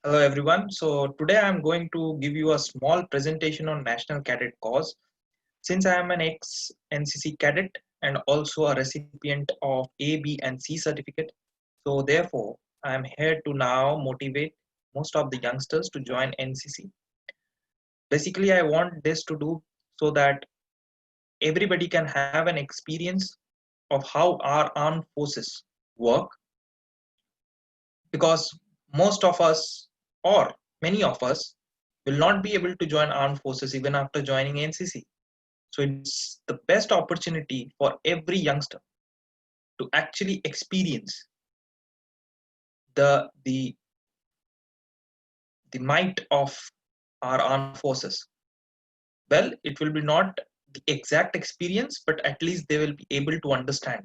Hello everyone. So today I am going to give you a small presentation on National Cadet Cause. Since I am an ex-NCC cadet and also a recipient of A, B and C certificate, so therefore I am here to now motivate most of the youngsters to join NCC. Basically, I want this to do so that everybody can have an experience of how our armed forces work, because most of us or many of us will not be able to join armed forces even after joining NCC. So it's the best opportunity for every youngster to actually experience the the the might of our armed forces. Well, it will be not the exact experience, but at least they will be able to understand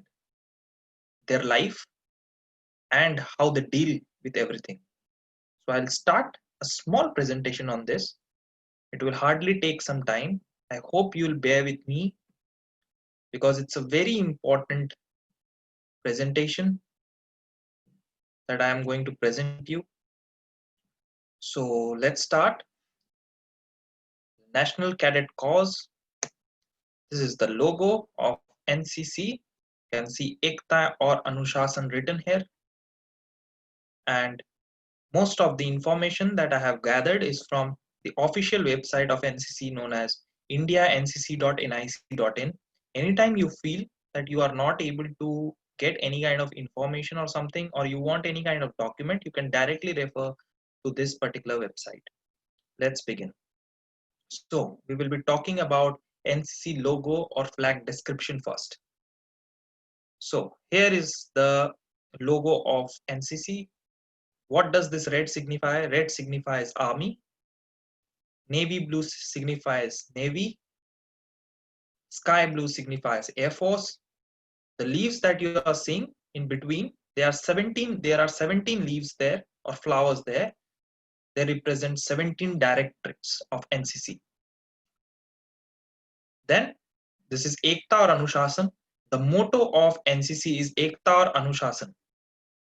their life and how they deal with everything. So I'll start a small presentation on this. It will hardly take some time. I hope you'll bear with me because it's a very important presentation that I am going to present you. So let's start. National Cadet Cause. This is the logo of NCC. You can see Ekta or Anushasan written here. And most of the information that I have gathered is from the official website of NCC known as indiancc.nic.in. Anytime you feel that you are not able to get any kind of information or something, or you want any kind of document, you can directly refer to this particular website. Let's begin. So we will be talking about NCC logo or flag description first. So here is the logo of NCC. What does this red signify? Red signifies army, navy blue signifies navy, sky blue signifies air force. The leaves that you are seeing in between, there are 17 leaves there or flowers there. They represent 17 directorates of NCC. Then this is Ekta or Anushasan. The motto of NCC is Ekta or Anushasan,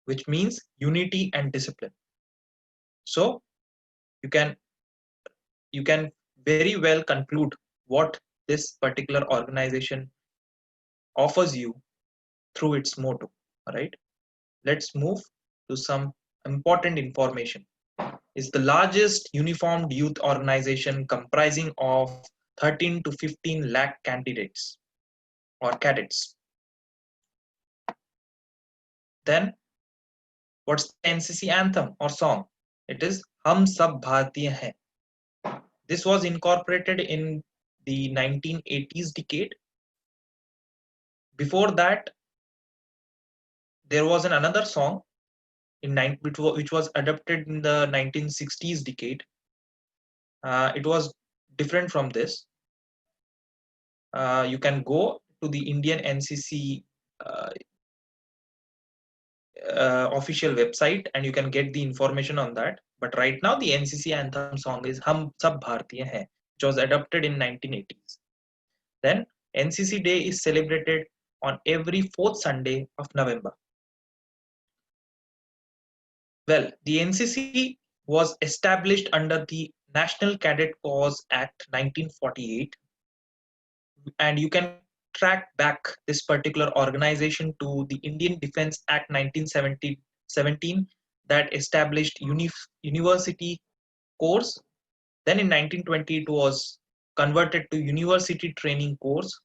which means unity and discipline. So you can very well conclude what this particular organization offers you through its motto. All right, let's move to some important information. It's the largest uniformed youth organization comprising of 13 to 15 lakh candidates or cadets. Then what's the NCC anthem or song? It is Hum Sab Bharatiya Hain. This was incorporated in the 1980s decade. Before that, there was another song which was adapted in the 1960s decade. It was different from this. You can go to the Indian NCC official website and you can get the information on that. But right now, the NCC anthem song is Hum Sab Bharatiya Hain, which was adapted in 1980s. Then NCC Day is celebrated on every fourth Sunday of November. Well, the NCC was established under the National Cadet Corps Act 1948, and you can track back this particular organization to the Indian Defence Act 1917 that established university course. Then in 1920 it was converted to university training course,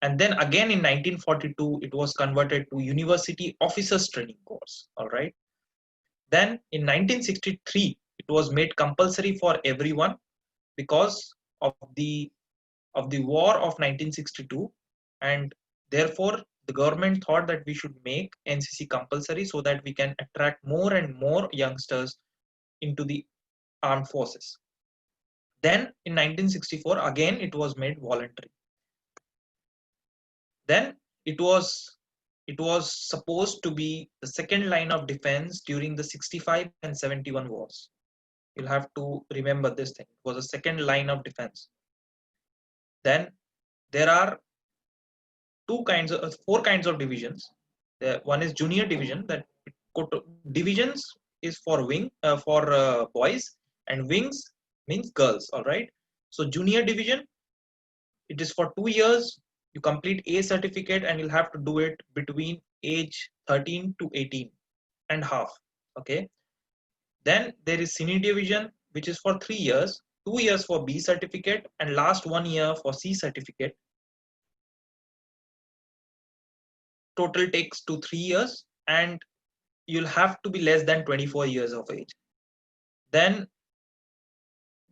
and then again in 1942 it was converted to university officers training course. All right. Then in 1963 it was made compulsory for everyone because of the war of 1962, and therefore the government thought that we should make NCC compulsory so that we can attract more and more youngsters into the armed forces. Then in 1964 again it was made voluntary. Then it was supposed to be the second line of defense during the 65 and 71 wars. You'll have to remember this thing. It was a second line of defense. Then there are four kinds of divisions. One is junior division, that divisions is for boys, and wings means girls. All right. So junior division, it is for 2 years. You complete A certificate and you'll have to do it between age 13 to 18 and half. Okay. Then there is senior division, which is for 3 years, 2 years for B certificate and last 1 year for C certificate. Total takes to 3 years, and you'll have to be less than 24 years of age. Then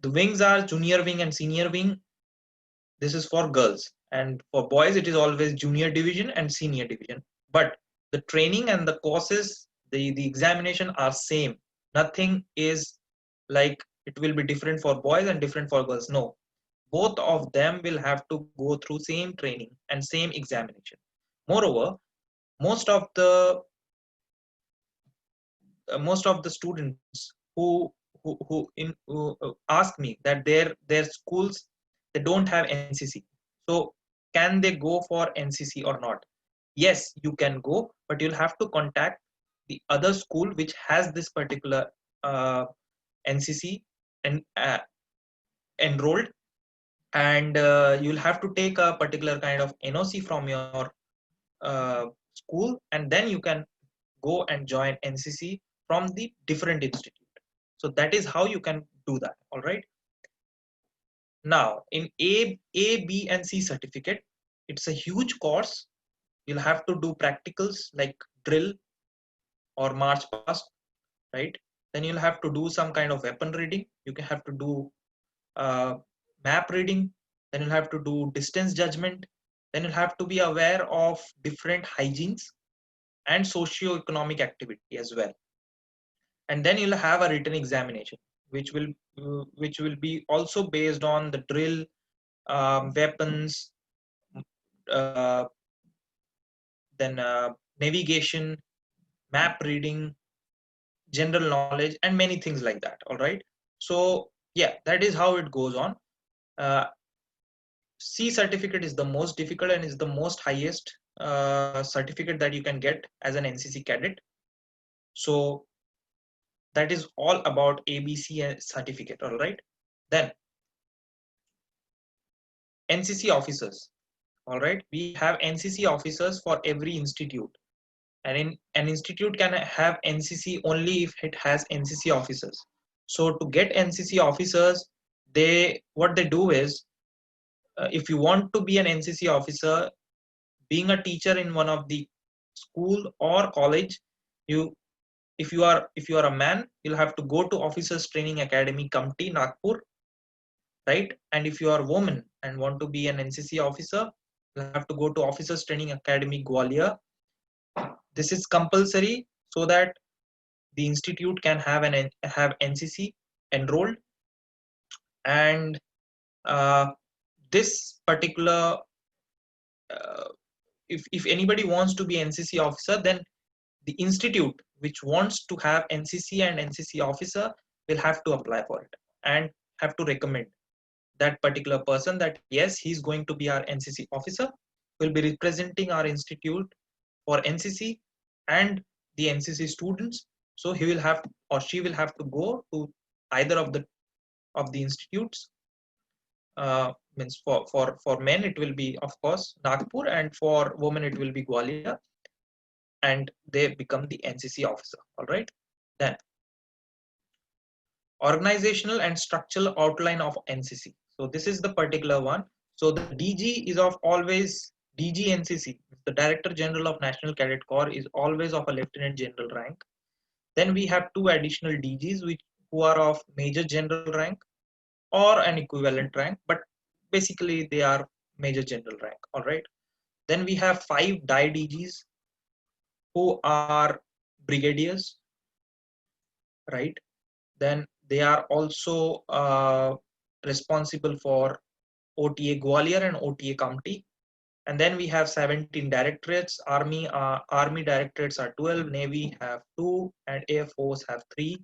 the wings are junior wing and senior wing. This is for girls, and for boys it is always junior division and senior division. But the training and the courses, the examination are same. Nothing is like it will be different for boys and different for girls. No, both of them will have to go through same training and same examination. Moreover, most of the students who ask me that their schools, they don't have NCC. So can they go for NCC or not? Yes, you can go, but you'll have to contact the other school which has this particular NCC and enrolled, and you'll have to take a particular kind of NOC from your school, and then you can go and join NCC from the different institute. So that is how you can do that. All right. Now in B, and C certificate, it's a huge course. You'll have to do practicals like drill or march past, right? Then you'll have to do some kind of weapon reading. You can have to do uh, map reading. Then you'll have to do distance judgment. Then you'll have to be aware of different hygienes and socio-economic activity as well. And then you'll have a written examination, which will be also based on the drill, weapons, uh, then navigation, map reading, general knowledge, and many things like that. All right. So yeah, that is how it goes on. Uh, C certificate is the most difficult and is the most highest certificate that you can get as an NCC cadet. So that is all about ABC certificate. All right. Then NCC officers. All right. We have NCC officers for every institute. And in an institute can have NCC only if it has NCC officers. So to get NCC officers, what they do is, if you want to be an NCC officer, being a teacher in one of the school or college, you if you are a man, you'll have to go to Officers Training Academy, Kamti, Nagpur, right? And if you are a woman and want to be an NCC officer, you'll have to go to Officers Training Academy, Gwalior. This is compulsory so that the institute can have NCC enrolled, and this particular if anybody wants to be NCC officer, then the institute which wants to have NCC and NCC officer will have to apply for it and have to recommend that particular person that yes, he's going to be our NCC officer, will be representing our institute for NCC and the NCC students. So he will have, or she will have to go to either of the institutes. Means for men it will be of course Nagpur, and for women it will be Gwalior, and they become the NCC officer. All right. Then organizational and structural outline of NCC. So this is the particular one. So the DG is of always DG NCC. The Director General of National Cadet Corps is always of a Lieutenant General rank. Then we have two additional DGs who are of Major General rank or an equivalent rank, but basically they are Major General rank. All right. Then we have 5 DI DGs who are brigadiers, right? Then they are also responsible for OTA Gwalior and OTA County. And then we have 17 directorates. Army directorates are 12, Navy have 2, and Air Force have 3.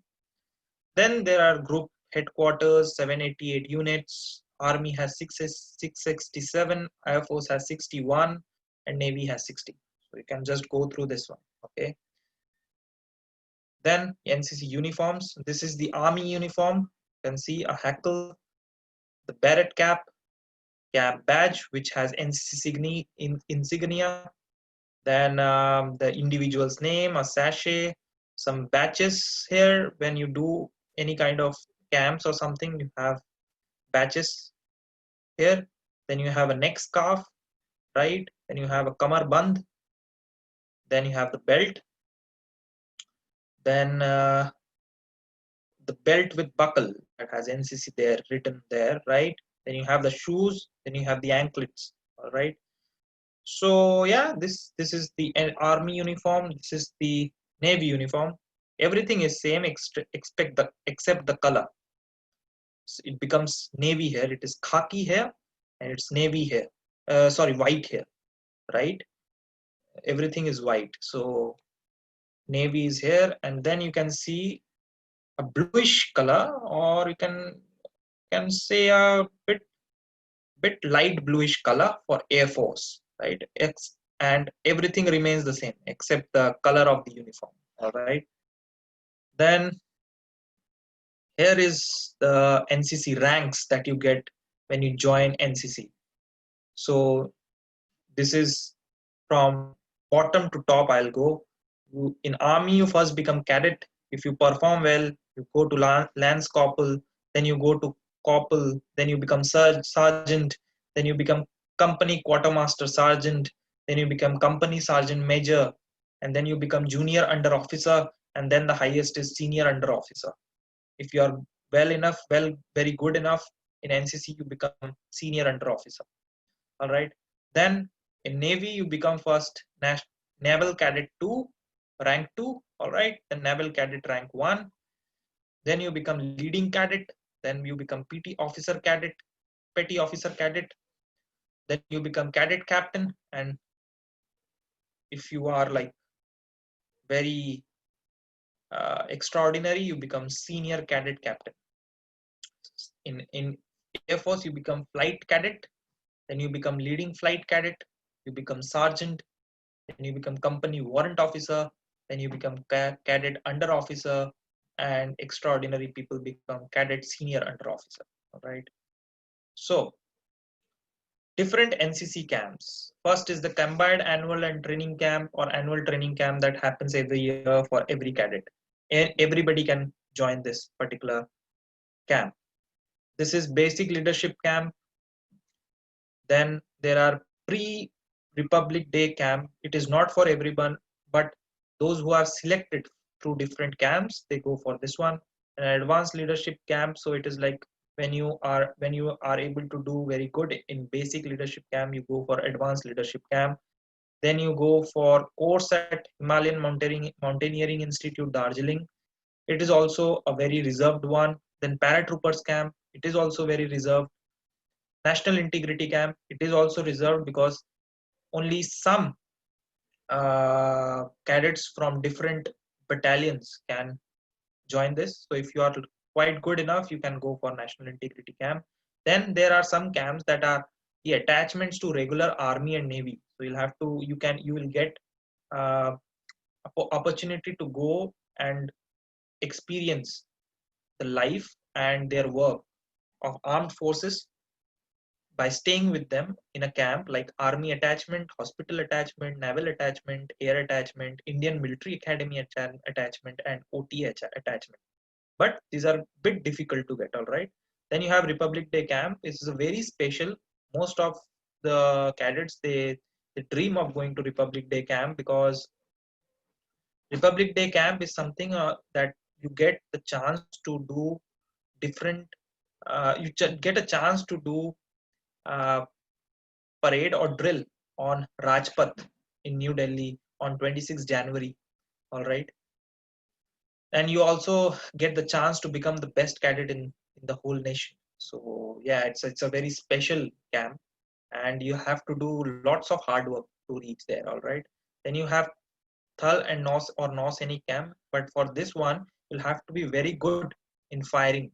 Then there are group headquarters, 788 units. Army has 667, Air Force has 61, and Navy has 60. So you can just go through this one. Okay. Then NCC uniforms. This is the army uniform. You can see a hackle, the beret cap, cap badge, which has NCC insignia. Then the individual's name, a sachet, some batches here. When you do any kind of camps or something, you have batches here. Then you have a neck scarf, right? Then you have a kamar band. Then you have the belt. Then the belt with buckle that has NCC there written there, right? Then you have the shoes. Then you have the anklets, all right? So yeah, this is the army uniform. This is the navy uniform. Everything is same except the color. So it becomes navy here. It is khaki here, and it's navy here. Sorry, white here, right? Everything is white. So navy is here, and then you can see a bluish color, or you can say a bit light bluish color for Air Force, right? And everything remains the same except the color of the uniform. All right. Then here is the NCC ranks that you get when you join NCC. So this is from bottom to top. I'll go. In army, you first become cadet. If you perform well, you go to lance corporal. Then you go to corporal. Then you become sergeant. Then you become company quartermaster sergeant. Then you become company sergeant major, and then you become junior under officer, and then the highest is senior under officer. If you are very good enough in NCC, you become senior under officer. All right. Then in Navy, you become first Naval Cadet 2, rank 2. All right. Then Naval Cadet rank 1. Then you become leading cadet. Then you become PT officer cadet, petty officer cadet. Then you become cadet captain. And if you are like very extraordinary, you become senior cadet captain. In Air Force, you become flight cadet. Then you become leading flight cadet. You become sergeant. Then you become company warrant officer. Then you become cadet under officer, and extraordinary people become cadet senior under officer. All right. So different NCC camps. First is the combined annual and training camp or annual training camp that happens every year for every cadet. And everybody can join this particular camp. This is basic leadership camp. Then there are pre-Republic Day camp. It is not for everyone, but those who are selected through different camps, they go for this one. An advanced leadership camp. So it is like when you are able to do very good in basic leadership camp, you go for advanced leadership camp. Then you go for course at Himalayan Mountaineering Institute, Darjeeling. It is also a very reserved one. Then paratroopers camp. It is also very reserved. National Integrity Camp, it is also reserved because only some cadets from different battalions can join this. So if you are quite good enough, you can go for National Integrity Camp. Then there are some camps that are the attachments to regular army and navy. So you will get uh, opportunity to go and experience the life and their work of armed forces by staying with them in a camp like army attachment, hospital attachment, naval attachment, air attachment, Indian military academy attachment, and OT attachment. But these are a bit difficult to get. All right. Then you have Republic Day camp. This is a very special. Most of the cadets they dream of going to Republic Day camp because Republic Day camp is something that you get the chance to do different. Get a chance to do uh, parade or drill on Rajpath in New Delhi on 26 January. All right. And you also get the chance to become the best cadet in the whole nation. So yeah, it's a very special camp, and you have to do lots of hard work to reach there. All right. Then you have Thal and Nos or Nos any camp, but for this one, you'll have to be very good in firing.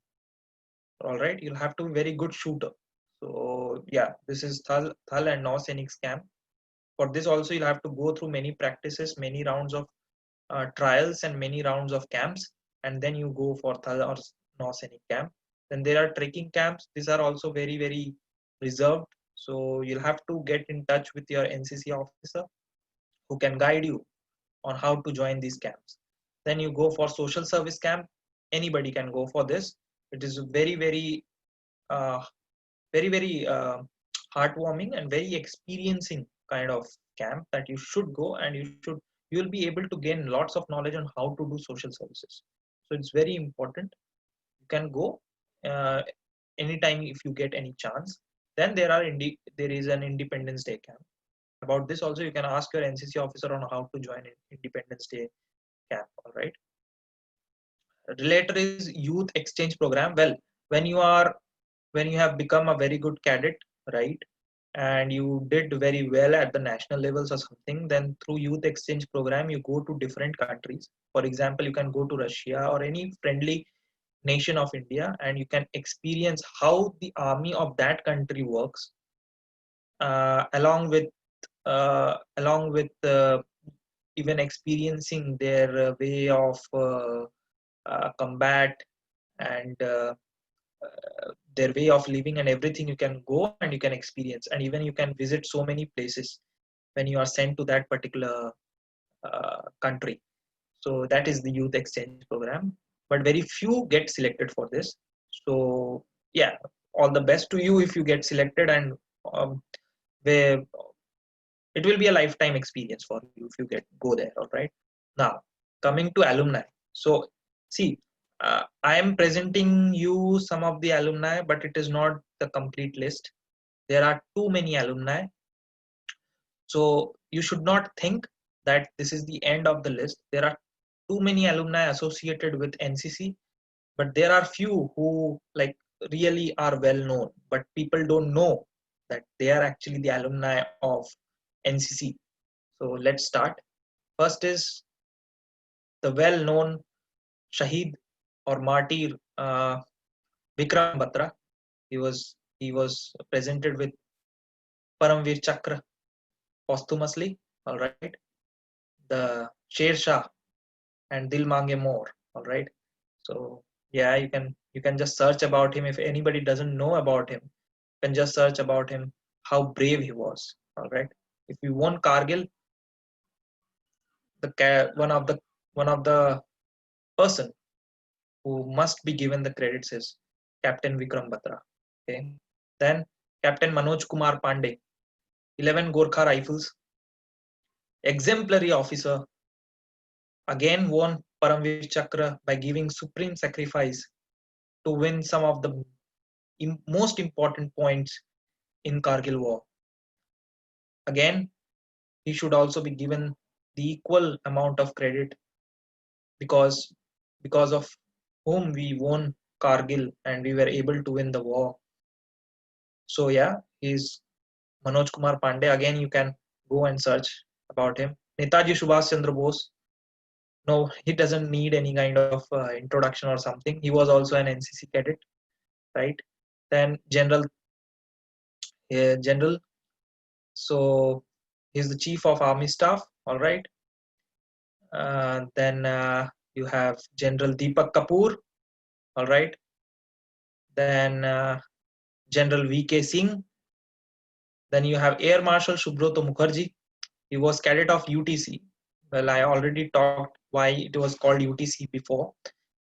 All right, you'll have to be very good shooter. So yeah, this is Thal and Nos camp. For this also, you'll have to go through many practices, many rounds of trials and many rounds of camps, and then you go for Thal or Nausenic camp. Then there are trekking camps. These are also very, very reserved. So you'll have to get in touch with your NCC officer who can guide you on how to join these camps. Then you go for social service camp. Anybody can go for this. It is very, uh, very heartwarming and very experiencing kind of camp that you should go, and you will be able to gain lots of knowledge on how to do social services. So it's very important. You can go uh, anytime if you get any chance. Then there is an Independence Day camp. About this also you can ask your NCC officer on how to join Independence Day camp. All right. Later is youth exchange program. Well, when you are when you have become a very good cadet, right, and you did very well at the national levels or something, then through youth exchange program you go to different countries. For example, you can go to Russia or any friendly nation of India, and you can experience how the army of that country works, along with even experiencing their way of combat and their way of living and everything. You can go and you can experience, and even you can visit so many places when you are sent to that particular country. So that is the youth exchange program, but very few get selected for this. So yeah, all the best to you if you get selected, and um, where it will be a lifetime experience for you if you get go there. All right. Now coming to alumni. So see, I am presenting you some of the alumni, but it is not the complete list. There are too many alumni. So you should not think that this is the end of the list. There are too many alumni associated with NCC, but there are few who like really are well known, but people don't know that they are actually the alumni of NCC. So let's start. First is the well known Shahid or martyr, Vikram Batra. He was presented with Paramveer Chakra posthumously. All right. The Sher Shah and Dil Mange More. All right. So yeah, you can just search about him. If anybody doesn't know about him, you can just search about him, how brave he was. All right. If you won Kargil, one of the person who must be given the credits is Captain Vikram Batra. Okay. Then Captain Manoj Kumar Pandey, 11 Gorkha Rifles, exemplary officer, again won Paramveer Chakra by giving supreme sacrifice to win some of the most important points in Kargil war. Again, he should also be given the equal amount of credit because because of whom we won Kargil and we were able to win the war. So yeah, he's Manoj Kumar Pandey. Again, you can go and search about him. Netaji Subhash Chandra Bose. No, he doesn't need any kind of introduction or something. He was also an NCC cadet, right? Then General. So he's the chief of army staff. All right. Then you have General Deepak Kapoor. All right. Then General V.K. Singh. Then you have Air Marshal Subroto Mukherjee. He was cadet of UTC. Well, I already talked why it was called UTC before,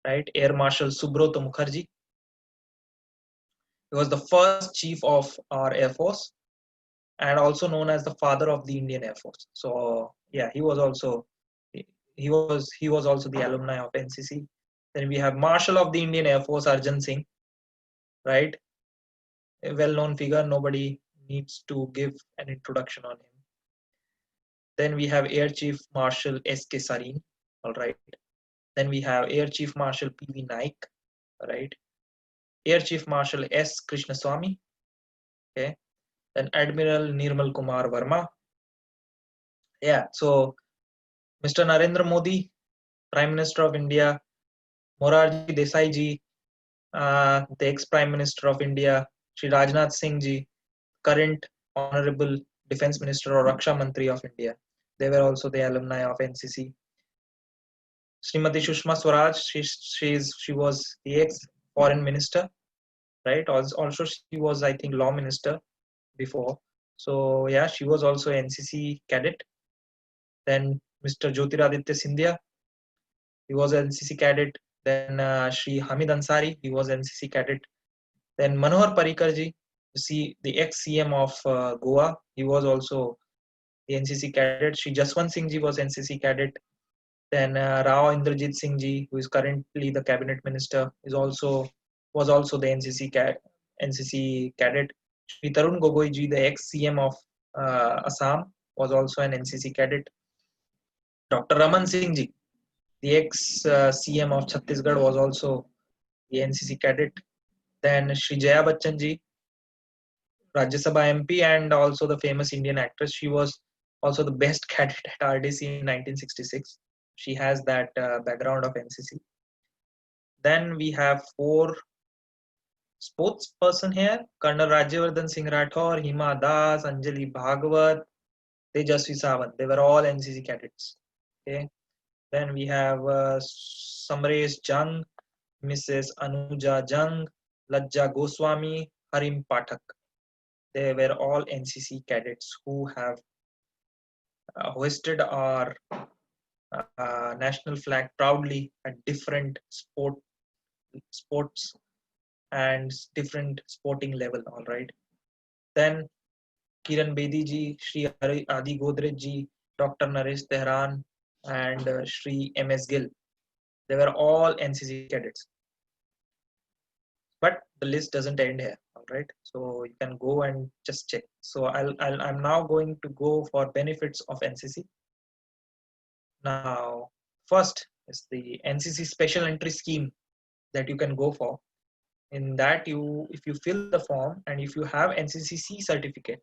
right? Air Marshal Subroto Mukherjee. He was the first chief of our Air Force and also known as the father of the Indian Air Force. So yeah, he was also the alumni of NCC. Then we have Marshal of the Indian Air Force Arjan Singh, right? A well-known figure. Nobody needs to give an introduction on him. Then we have Air Chief Marshal S.K. Sareen, all right. Then we have Air Chief Marshal P.V. Naik, right. Air Chief Marshal S. Krishnaswamy, okay. Then Admiral Nirmal Kumar Verma. Yeah, so Mr. Narendra Modi, Prime Minister of India, Morarji Desai ji, the ex-Prime Minister of India, Shri Rajnath Singh ji, current Honorable Defense Minister or Raksha Mantri of India. They were also the alumni of NCC. Srimati Sushma Swaraj, she was the ex-foreign minister, right? Also, she was, I think, law minister before. So yeah, she was also NCC cadet. Then Mr. Jyotiraditya Scindia, he was NCC cadet. Then Shri Hamid Ansari, he was NCC cadet. Then Manohar Parrikar ji, the ex-CM of Goa, he was also the NCC cadet. Shri Jaswant Singh ji was NCC cadet. Then Rao Indrajit Singh ji, who is currently the cabinet minister, was also the NCC cadet. Shri Tarun Gogoi ji, the ex-CM of Assam, was also an NCC cadet. Dr. Raman Singh ji, the ex-CM of Chhattisgarh, was also the NCC cadet. Then Shri Jaya Bachchan ji, Rajya Sabha MP and also the famous Indian actress. She was also the best cadet at RDC in 1966. She has that background of NCC. Then we have 4 sports person here: Colonel Rajyavardhan Singh Rathore, Hima Das, Anjali Bhagwat, Tejasvi Sawant. They were all NCC cadets. Okay. Then we have Samresh Jung, Mrs. Anuja Jung, Lajja Goswami, Harim Pathak. They were all NCC cadets who have hoisted our national flag proudly at different sports and different sporting level. All right. Then Kiran Bedi ji, Shri Adi Godrej ji, Dr. Naresh Tehran, and Shri M.S. Gill. They were all NCC cadets. But the list doesn't end here. All right. So you can go and just check. So I'm now going to go for benefits of NCC. Now, first is the NCC special entry scheme that you can go for. In that, if you fill the form and if you have NCCC certificate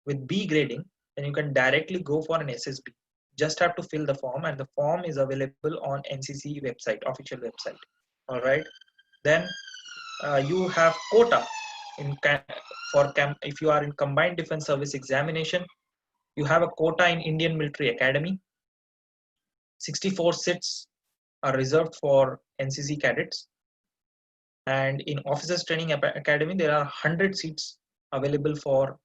with B grading, then you can directly go for an SSB. Just have to fill the form, and the form is available on NCC website, official website. All right. Then you have quota if you are in combined defense service examination. You have a quota in Indian Military Academy. 64 seats are reserved for NCC cadets, and in Officers Training Academy there are 100 seats available for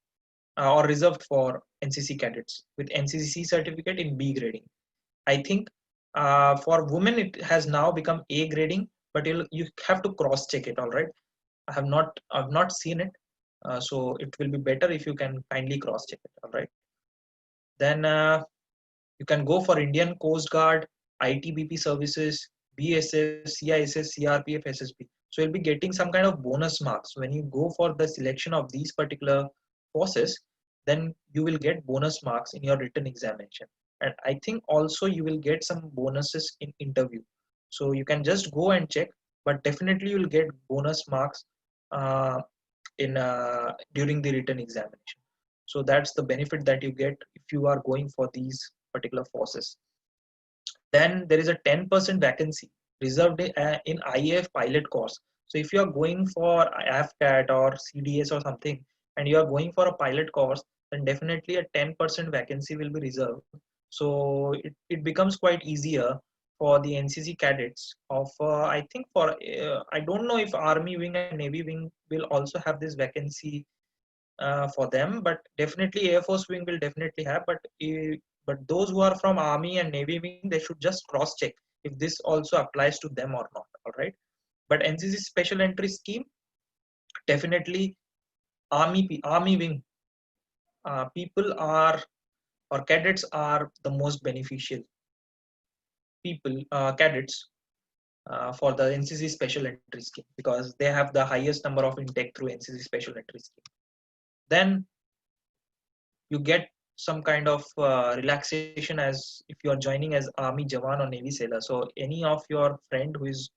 or reserved for NCC cadets with NCC certificate in B grading. I think for women it has now become A grading, but you have to cross check it. All right, I've not seen it, so it will be better if you can kindly cross check it. All right, then you can go for Indian Coast Guard, ITBP services, BSF, CISS, CRPF, SSB. So you'll be getting some kind of bonus marks when you go for the selection of these particular forces. Then you will get bonus marks in your written examination, and I think also you will get some bonuses in interview. So you can just go and check, but definitely you'll get bonus marks uh, in during the written examination. So that's the benefit that you get if you are going for these particular forces. Then there is a 10% vacancy reserved in IAF pilot course. So if you are going for AFCAT or CDS or something, and you are going for a pilot course, then definitely a 10% vacancy will be reserved. So it becomes quite easier for the NCC cadets of I think for I don't know if Army wing and Navy wing will also have this vacancy for them, but definitely Air Force wing will definitely have. But those who are from Army and Navy wing, they should just cross check if this also applies to them or not. All right. But NCC special entry scheme, definitely Army wing people are or cadets are the most beneficial people cadets for the NCC special entry scheme because they have the highest number of intake through NCC special entry scheme. Then you get some kind of relaxation as if you are joining as Army Jawan or Navy sailor. So any of your friend who is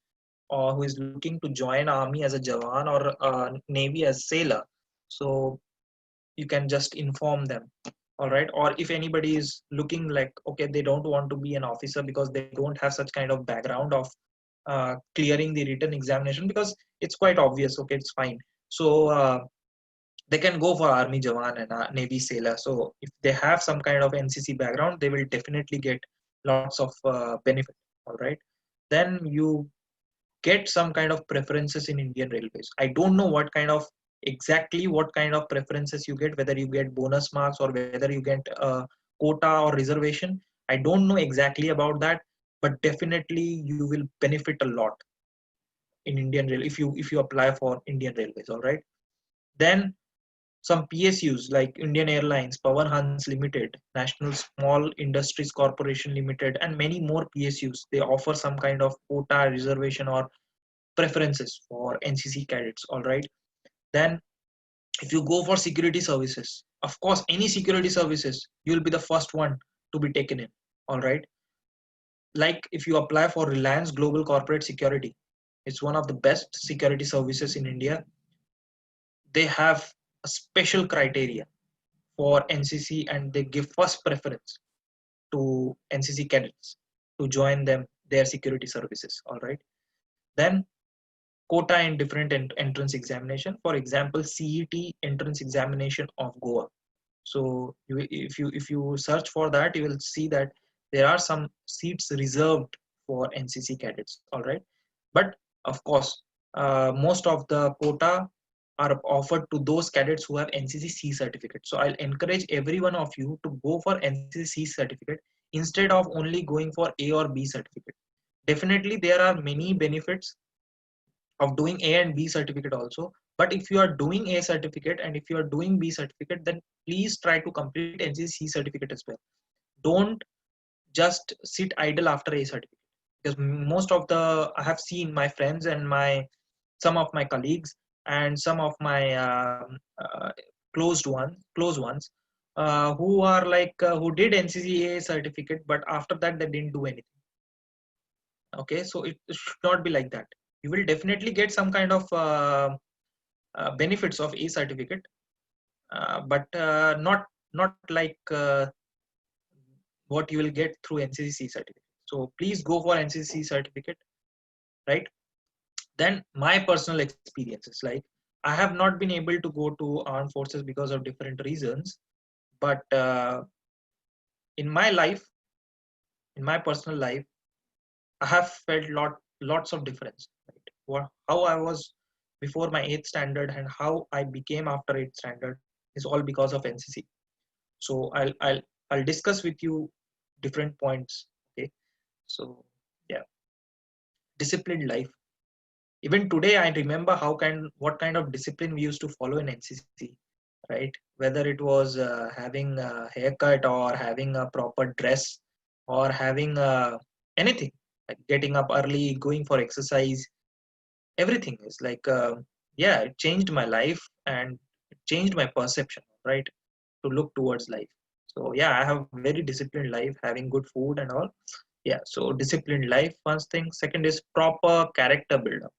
looking to join Army as a Jawan or Navy as sailor, so you can just inform them. All right. Or if anybody is looking like, okay, they don't want to be an officer because they don't have such kind of background of clearing the written examination, because it's quite obvious. Okay, it's fine. So they can go for Army Jawan and Navy sailor. So if they have some kind of NCC background, they will definitely get lots of benefit. All right. then you get some kind of preferences in Indian Railways. I don't know exactly what kind of preferences you get, whether you get bonus marks or whether you get quota or reservation. I don't know exactly about that, but definitely you will benefit a lot in Indian Rail if you apply for Indian Railways. All right. Then some PSUs like Indian Airlines, Pawan Hans Limited, National Small Industries Corporation Limited, and many more PSUs. They offer some kind of quota, reservation, or preferences for NCC cadets. All right. Then, if you go for security services, of course, any security services, you'll be the first one to be taken in. All right. Like if you apply for Reliance Global Corporate Security, it's one of the best security services in India. They have a special criteria for NCC and they give first preference to NCC cadets to join their security services. All right. Then quota in different entrance examination. For example, CET entrance examination of Goa. So if you search for that, you will see that there are some seats reserved for NCC cadets. All right, but of course, most of the quota are offered to those cadets who have NCC C certificate. So I'll encourage every one of you to go for NCC C certificate instead of only going for A or B certificate. Definitely, there are many benefits of doing A and B certificate also. But if you are doing A certificate and if you are doing B certificate, then please try to complete NCC certificate as well. Don't just sit idle after A certificate, because most of the I have seen my friends and some of my colleagues and some of my close ones who are who did NCCA certificate, but after that they didn't do anything. Okay, so it should not be like that. You will definitely get some kind of benefits of A certificate, but not like what you will get through NCC certificate. So please go for NCC certificate, right? Then my personal experiences, like I have not been able to go to armed forces because of different reasons, but in my life, in my personal life, I have felt lots of difference. Right? How I was before my 8th standard and how I became after 8th standard is all because of NCC. So I'll discuss with you different points. Okay. So yeah, disciplined life. Even today, I remember what kind of discipline we used to follow in NCC, right? Whether it was having a haircut or having a proper dress or having anything like getting up early, going for exercise, everything is yeah, it changed my life and it changed my perception, right? To look towards life. So yeah, I have very disciplined life, having good food and all. Yeah, so disciplined life, first thing. Second is proper character buildup.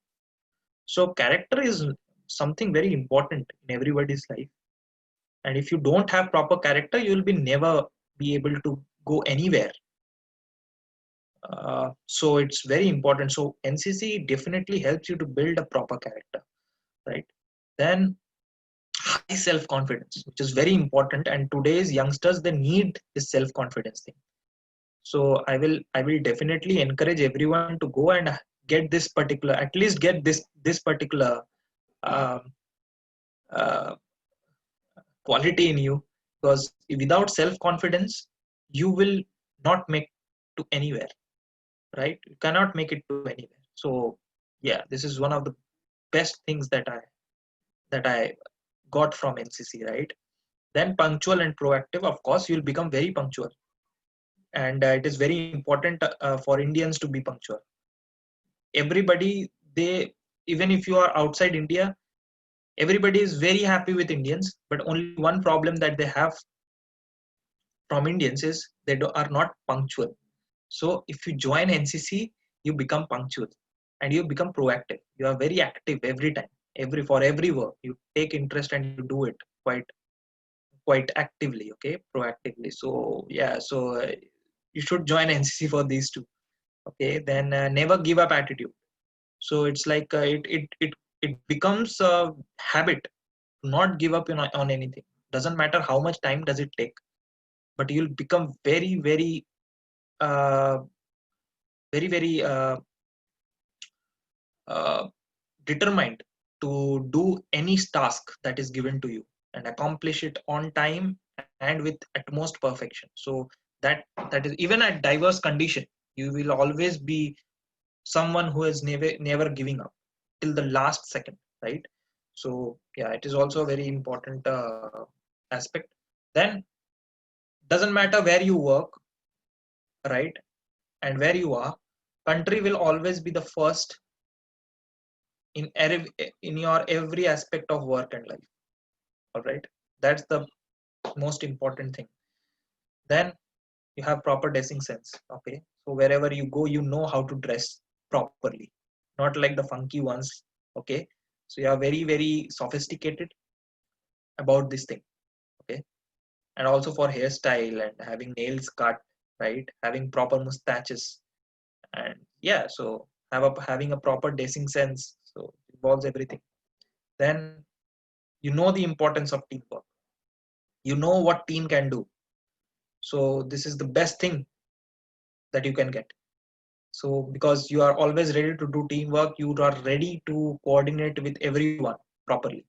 So character is something very important in everybody's life. And if you don't have proper character, you will be never be able to go anywhere. So it's very important. So NCC definitely helps you to build a proper character, right? Then high self-confidence, which is very important. And today's youngsters, they need this self-confidence thing. So I will definitely encourage everyone to go and get this particular, at least get this particular um, uh, quality in you, because without self-confidence you will not make to anywhere, right? You cannot make it to anywhere. So yeah, this is one of the best things that I got from NCC, right? Then punctual and proactive, of course you'll become very punctual, and it is very important for Indians to be punctual. Everybody, they, even if you are outside India, everybody is very happy with Indians, but only one problem that they have from Indians is are not punctual. So if you join NCC, you become punctual and you become proactive. You are very active every time, for every work. You take interest and you do it quite actively, okay, proactively. So yeah, so you should join NCC for these two. Okay, then never give up attitude. So it's like it becomes a habit to not give up on anything. Doesn't matter how much time does it take, but you'll become very uh, very determined to do any task that is given to you and accomplish it on time and with utmost perfection. So that is even at diverse condition, you will always be someone who is never giving up till the last second, right? So yeah, it is also a very important aspect. Then doesn't matter where you work, right, and where you are, country will always be the first in in your every aspect of work and life. All right, that's the most important thing. Then you have proper dressing sense. Okay, so wherever you go, you know how to dress properly, not like the funky ones. Okay, so you are very sophisticated about this thing. Okay, and also for hairstyle and having nails cut, right, having proper mustaches, and yeah, so having a proper dressing sense, so involves everything. Then you know the importance of teamwork, you know what team can do. So this is the best thing that you can get. So because you are always ready to do teamwork, you are ready to coordinate with everyone properly.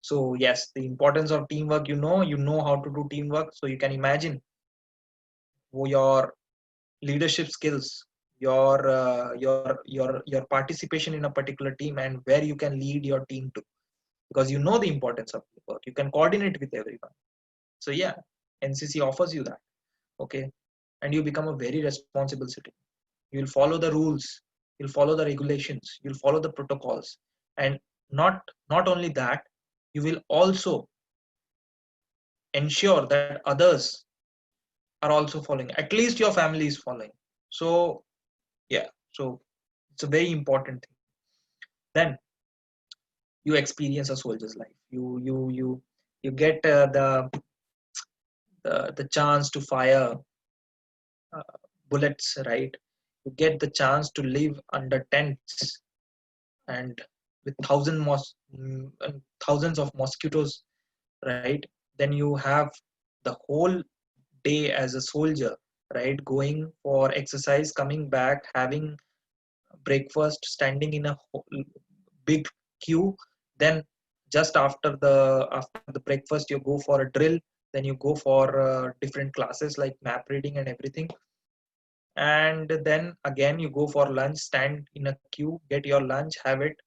So yes, the importance of teamwork, you know how to do teamwork. So you can imagine your leadership skills, your participation in a particular team, and where you can lead your team to, because you know the importance of teamwork. You can coordinate with everyone. So yeah, NCC offers you that. Okay, and you become a very responsible citizen. You'll follow the rules, you'll follow the regulations, you'll follow the protocols, and not only that, you will also ensure that others are also following, at least your family is following. So yeah, so it's a very important thing. Then you experience a soldier's life. You get the chance to fire uh, bullets, right? You get the chance to live under tents and with thousands of mosquitoes, right? Then you have the whole day as a soldier, right, going for exercise, coming back, having breakfast, standing in a big queue. Then just after the breakfast, you go for a drill. Then you go for different classes like map reading and everything. And then again you go for lunch, stand in a queue, get your lunch, have it.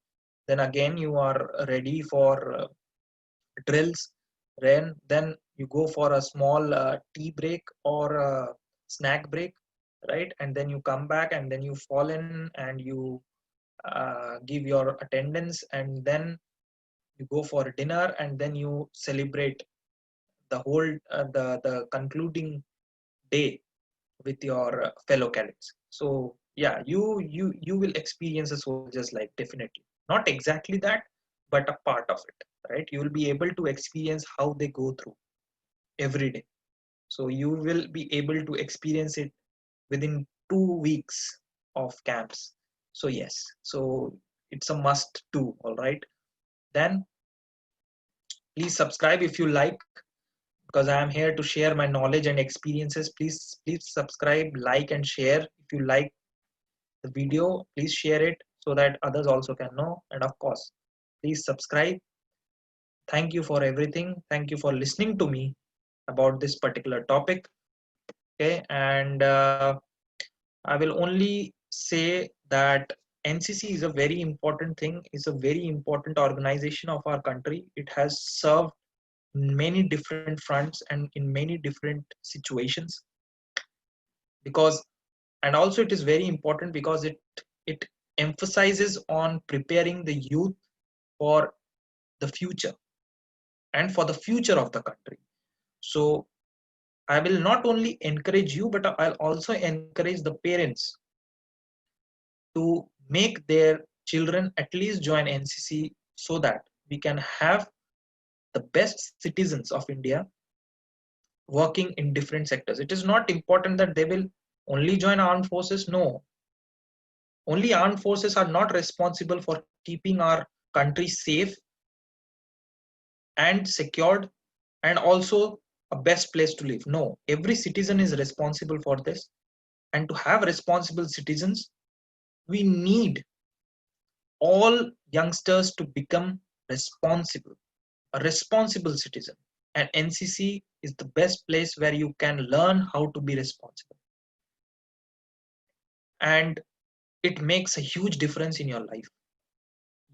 Then again you are ready for drills. Then you go for a small tea break or a snack break, right? And then you come back and then you fall in and you give your attendance, and then you go for dinner, and then you celebrate the whole the concluding day with your fellow cadets. So yeah, you will experience a soldier's life, definitely. Not exactly that, but a part of it, right? You will be able to experience how they go through every day. So you will be able to experience it within 2 weeks of camps. So yes, so it's a must do. All right, then please subscribe if you like, because I am here to share my knowledge and experiences. Please subscribe, like, and share. If you like the video, please share it so that others also can know. And of course, please subscribe. Thank you for everything. Thank you for listening to me about this particular topic. Okay, and I will only say that NCC is a very important thing. It's a very important organization of our country. It has served many different fronts and in many different situations, because, and also it is very important because it emphasizes on preparing the youth for the future and for the future of the country. So I will not only encourage you, but I'll also encourage the parents to make their children at least join NCC, so that we can have the best citizens of India working in different sectors. It is not important that they will only join armed forces. No, only armed forces are not responsible for keeping our country safe and secured and also a best place to live. No, every citizen is responsible for this. And to have responsible citizens, we need all youngsters to become a responsible citizen. And NCC is the best place where you can learn how to be responsible. And it makes a huge difference in your life.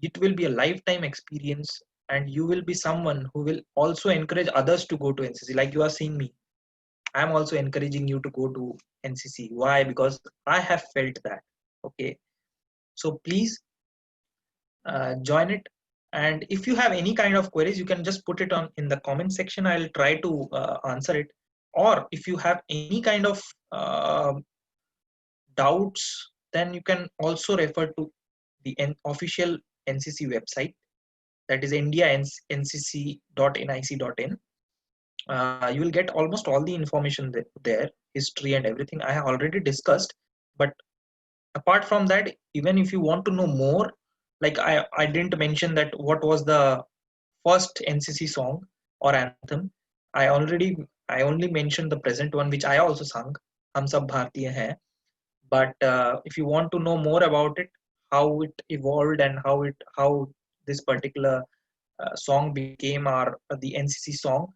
It will be a lifetime experience, and you will be someone who will also encourage others to go to NCC. Like you are seeing me, I'm also encouraging you to go to NCC. Why? Because I have felt that. Okay, so please join it. And if you have any kind of queries, you can just put it on in the comment section. I'll try to answer it. Or if you have any kind of doubts, then you can also refer to the official NCC website, that is indiancc.nic.in. You will get almost all the information there, history and everything I have already discussed. But apart from that, even if you want to know more, like I didn't mention that what was the first NCC song or anthem. I only mentioned the present one, which I also sung, Hum Sab Bhartiya Hai. But if you want to know more about it, how it evolved and how this particular song became the NCC song,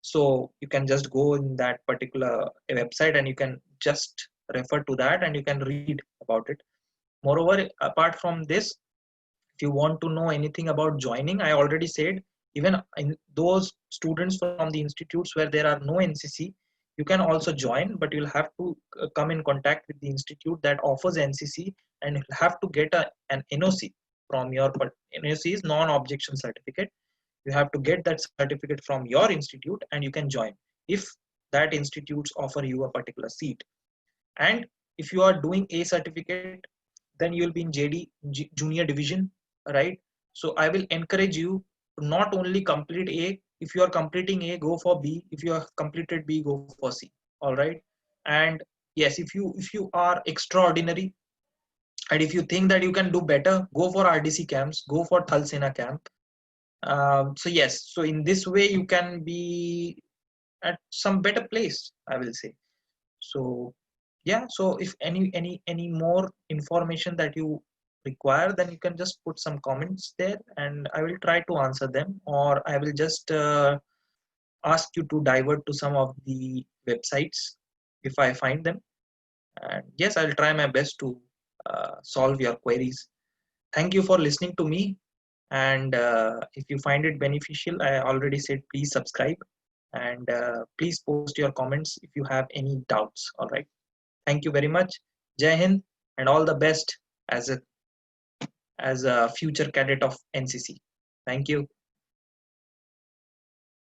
so you can just go in that particular website and you can just refer to that and you can read about it. Moreover, apart from this, if you want to know anything about joining, I already said, even in those students from the institutes where there are no NCC, you can also join, but you'll have to come in contact with the institute that offers NCC, and you'll have to get an NOC from your NOC is non-objection certificate. You have to get that certificate from your institute and you can join if that institutes offer you a particular seat. And if you are doing A certificate, then you will be in JD, junior division, right? So I will encourage you to not only complete A. If you are completing A, go for B. If you have completed B, go for C. All right. And yes, if you are extraordinary and if you think that you can do better, go for RDC camps, go for Thal Sena camp. So yes, so in this way you can be at some better place, I will say. So yeah, so if any more information that you require, then you can just put some comments there and I will try to answer them, or I will just ask you to divert to some of the websites if I find them. And yes, I'll try my best to solve your queries. Thank you for listening to me. And if you find it beneficial, I already said please subscribe, and please post your comments if you have any doubts. All right. Thank you very much. Jai Hind, and all the best as a future cadet of NCC. Thank you.